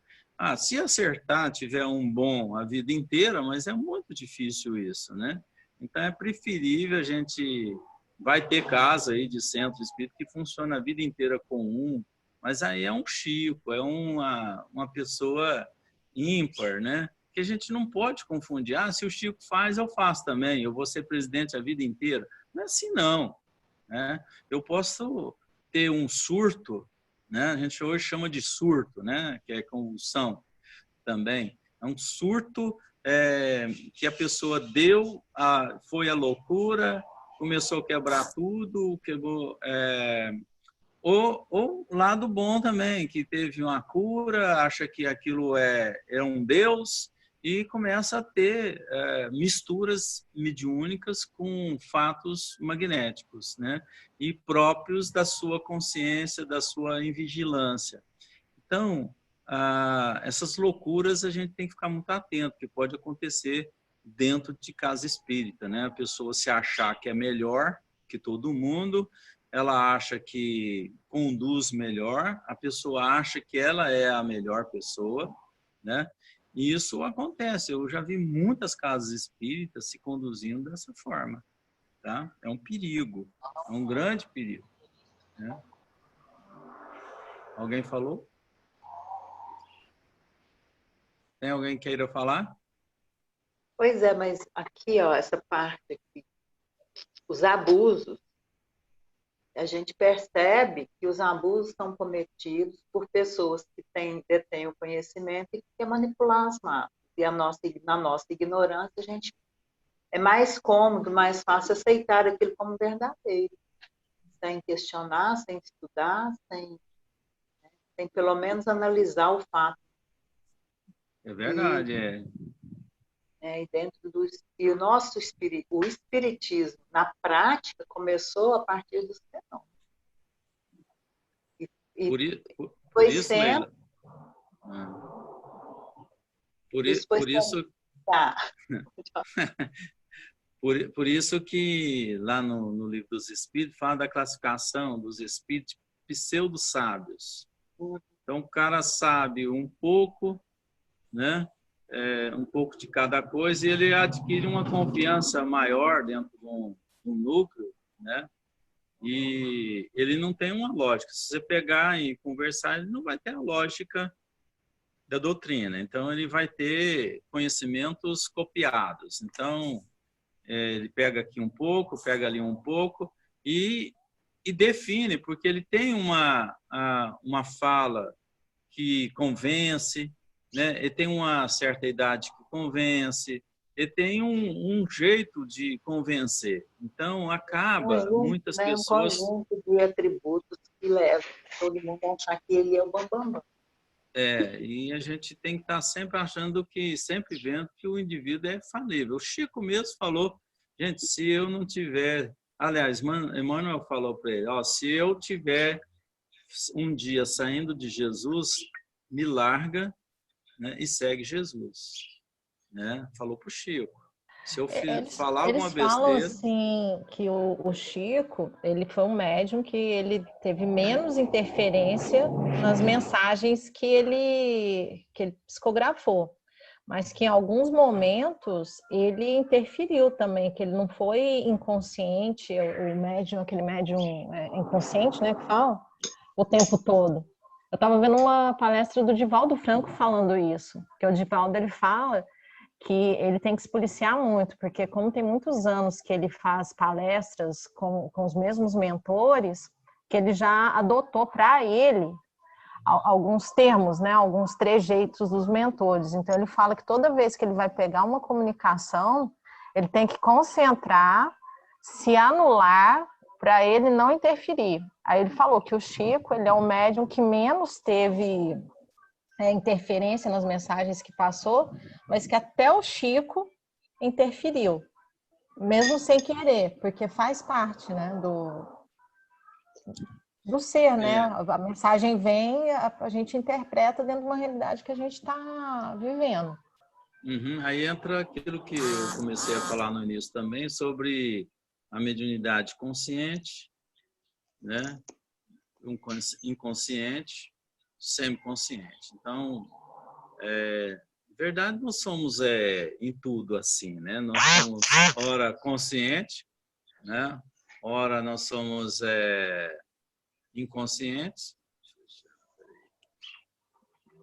se acertar, tiver um bom a vida inteira, mas é muito difícil isso, né? Então é preferível a gente vai ter casa aí de centro espírita que funciona a vida inteira com um, mas aí é um Chico, é uma pessoa ímpar, né? Que a gente não pode confundir. Se o Chico faz, eu faço também. Eu vou ser presidente a vida inteira. Não é assim, não, né? Eu posso ter um surto, né? A gente hoje chama de surto, né? Que é convulsão também. É um surto que a pessoa foi a loucura, começou a quebrar tudo, quebrou... Ou lado bom também, que teve uma cura, acha que aquilo é um Deus e começa a ter misturas mediúnicas com fatos magnéticos, né? E próprios da sua consciência, da sua invigilância. Então, essas loucuras a gente tem que ficar muito atento, que pode acontecer dentro de casa espírita, né? A pessoa se achar que é melhor que todo mundo, ela acha que conduz melhor, a pessoa acha que ela é a melhor pessoa, né? E isso acontece. Eu já vi muitas casas espíritas se conduzindo dessa forma, tá? É um perigo, é um grande perigo, né? Alguém falou? Tem alguém que queira falar?
Pois é, mas aqui, ó, essa parte aqui, os abusos, a gente percebe que os abusos são cometidos por pessoas que detêm o conhecimento e que querem manipular as massas. E na nossa ignorância, a gente é mais cômodo, mais fácil aceitar aquilo como verdadeiro, sem questionar, sem estudar, sem pelo menos analisar o fato.
É verdade,
E dentro e o espiritismo, na prática, começou a partir dos fenômenos.
Por isso, Leila. Por isso que lá no Livro dos Espíritos fala da classificação dos espíritos pseudo-sábios. Então, o cara sabe um pouco, né? Um pouco de cada coisa, e ele adquire uma confiança maior dentro de um núcleo, né? E ele não tem uma lógica. Se você pegar e conversar, ele não vai ter a lógica da doutrina. Então, ele vai ter conhecimentos copiados. Então, ele pega aqui um pouco, pega ali um pouco e define, porque ele tem uma fala que convence, né? Ele tem uma certa idade que convence, ele tem um jeito de convencer. Então, acaba muitas pessoas...
Um conjunto de atributos que levam todo mundo a achar que ele é o bambambam.
E a gente tem que estar sempre sempre vendo que o indivíduo é falível. O Chico mesmo falou, gente, se eu não tiver... Aliás, Emmanuel falou para ele, se eu tiver um dia saindo de Jesus, me larga, né, e segue Jesus, né? Falou para o Chico. Se eu falar alguma besteira...
Eles falam assim que o Chico, ele foi um médium que ele teve menos interferência nas mensagens que ele psicografou, mas que em alguns momentos ele interferiu também, que ele não foi inconsciente, o médium, aquele médium inconsciente, né, que fala, o tempo todo. Eu estava vendo uma palestra do Divaldo Franco falando isso, que o Divaldo, ele fala que ele tem que se policiar muito, porque como tem muitos anos que ele faz palestras com os mesmos mentores, que ele já adotou para ele alguns termos, né, alguns trejeitos dos mentores. Então, ele fala que toda vez que ele vai pegar uma comunicação, ele tem que concentrar, se anular, para ele não interferir. Aí ele falou que o Chico, ele é o médium que menos teve interferência nas mensagens que passou, mas que até o Chico interferiu, mesmo sem querer, porque faz parte, né, do ser, né? A mensagem vem, a gente interpreta dentro de uma realidade que a gente está vivendo.
Aí entra aquilo que eu comecei a falar no início também, sobre a mediunidade consciente, né? Inconsciente, semiconsciente. Então, verdade, nós somos em tudo assim, né? Nós somos, ora, consciente, né? Ora, nós somos inconscientes.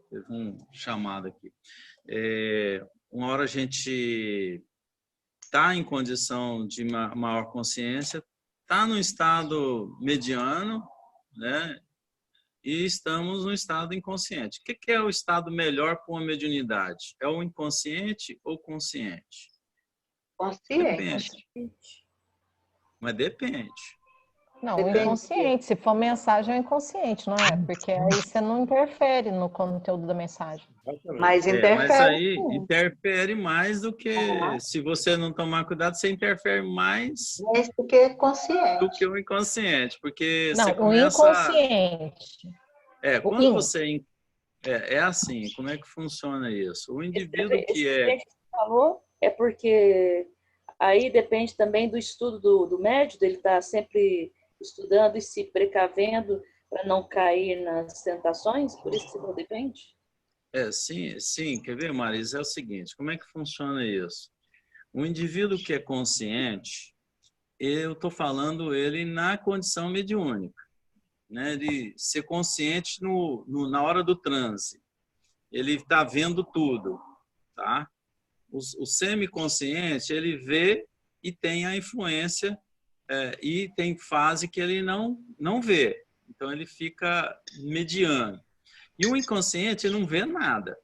Teve um chamado aqui. Uma hora a gente está em condição de maior consciência, está no estado mediano, né? E estamos no estado inconsciente. O que é o estado melhor para uma mediunidade? É o inconsciente ou consciente?
Consciente.
Depende. Mas depende.
Não, o inconsciente. Se for mensagem, é o inconsciente, não é? Porque aí você não interfere no conteúdo da mensagem.
Mas interfere.
Mas aí interfere mais do que... Se você não tomar cuidado, você interfere mais
do que consciente.
do que o inconsciente. Porque
Não,
você
o
começa...
inconsciente.
Quando você... É assim, como é que funciona isso? O indivíduo que é...
que você falou é porque aí depende também do estudo do médium, ele está sempre estudando e se precavendo para não cair nas tentações, por isso que não depende?
Sim. Quer ver, Marisa? É o seguinte, como é que funciona isso? O indivíduo que é consciente, eu estou falando ele na condição mediúnica, né? De ser consciente na hora do transe. Ele está vendo tudo, tá? O semiconsciente, ele vê e tem a influência, e tem fase que ele não vê. Então, ele fica mediano. E o inconsciente não vê nada.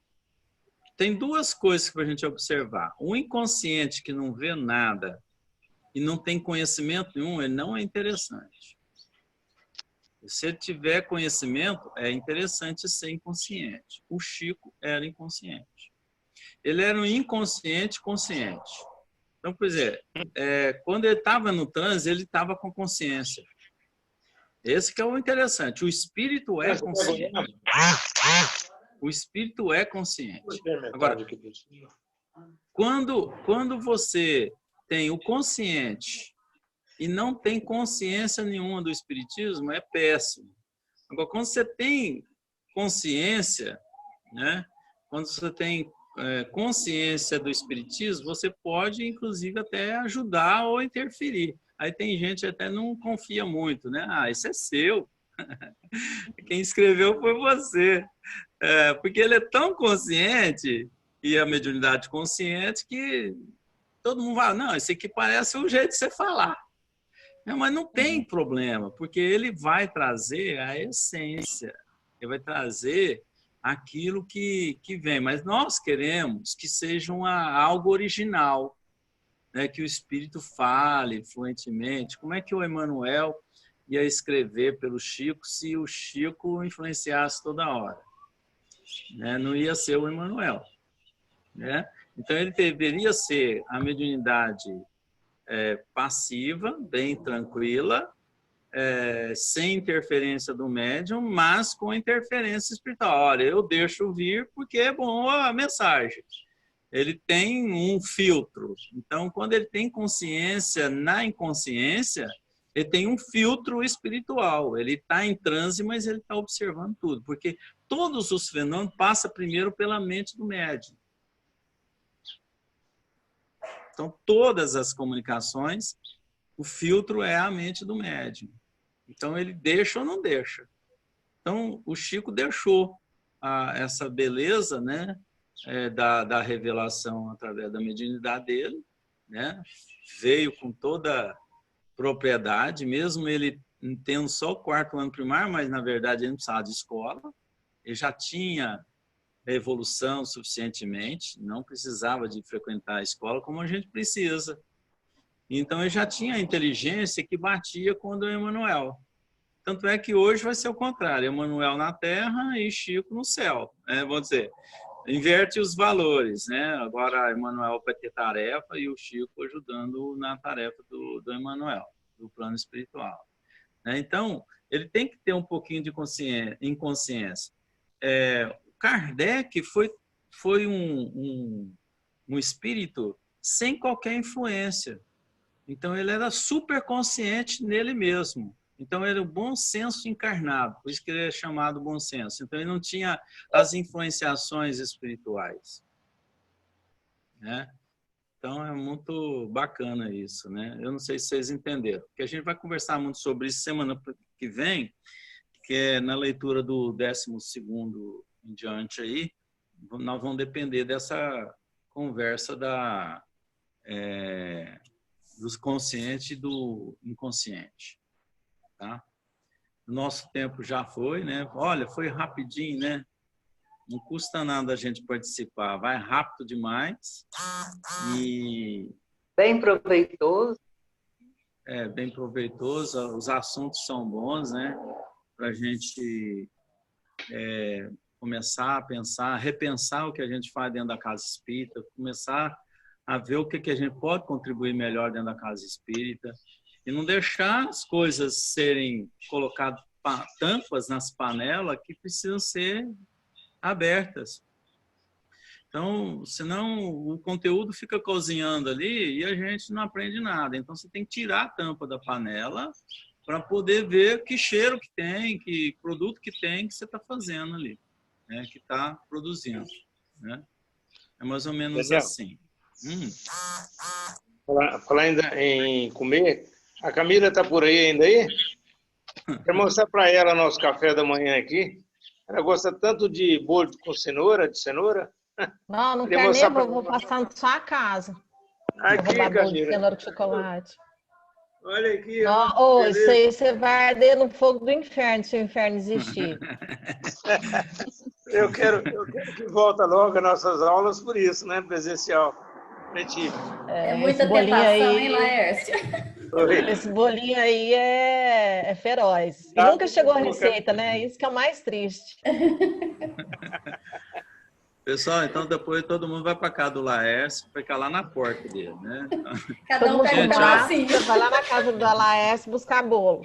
Tem duas coisas para a gente observar. O inconsciente que não vê nada e não tem conhecimento nenhum, ele não é interessante. Se ele tiver conhecimento, é interessante ser inconsciente. O Chico era inconsciente. Ele era um inconsciente consciente. Então, por exemplo, quando ele estava no transe, ele estava com consciência. Esse que é o interessante. O espírito é consciente. O espírito é consciente. Agora, quando você tem o consciente e não tem consciência nenhuma do espiritismo, é péssimo. Agora, quando você tem consciência, né? Quando você tem consciência do espiritismo, você pode, inclusive, até ajudar ou interferir. Aí tem gente que até não confia muito, né? Isso é seu. Quem escreveu foi você. Porque ele é tão consciente, e a mediunidade consciente, que todo mundo fala, não, isso aqui parece o jeito de você falar. Mas não tem problema, porque ele vai trazer a essência, ele vai trazer aquilo que vem. Mas nós queremos que seja algo original, né? Que o Espírito fale fluentemente. Como é que o Emmanuel ia escrever pelo Chico se o Chico influenciasse toda hora? Né? Não ia ser o Emmanuel. Né? Então, ele deveria ser a mediunidade passiva, bem tranquila, sem interferência do médium, mas com interferência espiritual. Olha, eu deixo vir porque é bom a mensagem. Ele tem um filtro. Então, quando ele tem consciência na inconsciência, ele tem um filtro espiritual. Ele está em transe, mas ele está observando tudo. Porque todos os fenômenos passam primeiro pela mente do médium. Então, todas as comunicações, o filtro é a mente do médium. Então, ele deixa ou não deixa. Então, o Chico deixou essa beleza, né, da revelação através da mediunidade dele, né? Veio com toda propriedade, mesmo ele tendo só o 4º ano primário, mas, na verdade, ele não precisava de escola. Ele já tinha evolução suficientemente, não precisava de frequentar a escola como a gente precisa. Então, ele já tinha a inteligência que batia com o do Emmanuel. Tanto é que hoje vai ser o contrário, Emmanuel na Terra e Chico no céu. Vou dizer, inverte os valores, né? Agora, Emmanuel vai ter tarefa e o Chico ajudando na tarefa do Emmanuel, do plano espiritual. Então, ele tem que ter um pouquinho de inconsciência. Kardec foi um espírito sem qualquer influência. Então, ele era super consciente nele mesmo. Então, era o bom senso encarnado, por isso que ele é chamado bom senso. Então, ele não tinha as influenciações espirituais, né? Então, é muito bacana isso, né? Eu não sei se vocês entenderam, porque a gente vai conversar muito sobre isso semana que vem, que é na leitura do 12º em diante aí, nós vamos depender dessa conversa dos conscientes e do inconsciente, tá? Nosso tempo já foi, né? Olha, foi rapidinho, né? Não custa nada a gente participar, vai rápido demais e...
Bem proveitoso.
Bem proveitoso, os assuntos são bons, né? Para a gente começar a pensar, repensar o que a gente faz dentro da casa espírita, começar a ver o que a gente pode contribuir melhor dentro da casa espírita e não deixar as coisas serem colocadas tampas nas panelas que precisam ser abertas. Então, senão o conteúdo fica cozinhando ali e a gente não aprende nada. Então, você tem que tirar a tampa da panela para poder ver que cheiro que tem, que produto que tem que você está fazendo ali, né? Que está produzindo, né? É mais ou menos assim.
Falar ainda em comer, a Camila está por aí ainda aí? Quero mostrar para ela nosso café da manhã aqui. Ela gosta tanto de bolo com cenoura,
Não quero nem, vou passar na sua casa.
Aqui,
Camila. De cenoura com chocolate.
Olha aqui.
Não, isso aí você vai arder no fogo do inferno, se o inferno existir.
Eu quero que volta logo as nossas aulas por isso, né? Presencial.
É muita tentação, hein, Laércio?
Esse bolinho aí é feroz. E nunca chegou a receita, né? Isso que é o mais triste.
Pessoal, então depois todo mundo vai para casa do Laércio, ficar lá na porta dele, né?
Cada um pega um pedacinho.
Você vai lá na casa do Laércio buscar bolo.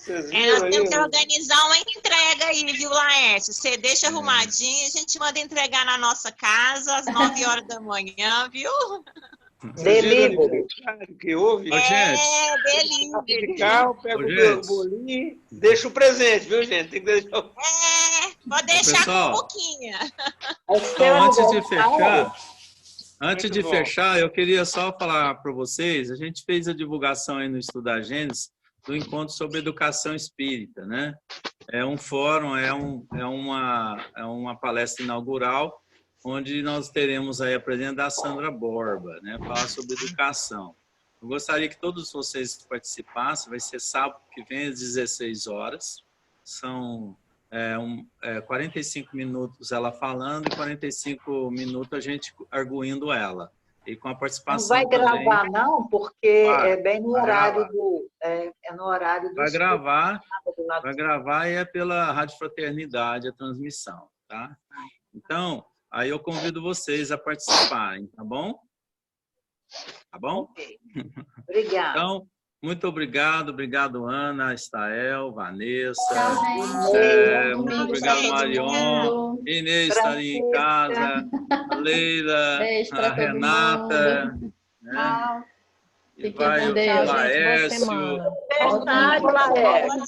Nós temos que organizar uma entrega aí, viu, Laércio? Você deixa arrumadinho, a gente manda entregar na nossa casa às 9 horas da manhã, viu?
Delivery.
Que houve?
Delivery.
Carro, pega o bolinho, deixa o presente, viu, gente? Tem que deixar o...
pode deixar
pessoal,
com um pouquinho.
Então, antes de fechar, eu queria só falar para vocês, a gente fez a divulgação aí no Estudo da Gênesis do encontro sobre educação espírita, né? É um fórum, é uma palestra inaugural, onde nós teremos aí a presença da Sandra Borba, né? Falar sobre educação. Eu gostaria que todos vocês participassem, vai ser sábado que vem às 16 horas, são 45 minutos ela falando e 45 minutos a gente arguindo ela. E com a participação.
Não vai gravar, também, não, porque é bem no horário do. É no horário do.
Vai gravar e é pela Rádio Fraternidade a transmissão, tá? Então, aí eu convido vocês a participarem, tá bom? Tá bom?
Okay. Obrigada.
Então, muito obrigado, Ana, Estael, Vanessa.
Tchau,
muito obrigado, Marion. Inês estaria em casa. A Leila, a Renata. Né? E vai o Laércio.
Boa semana.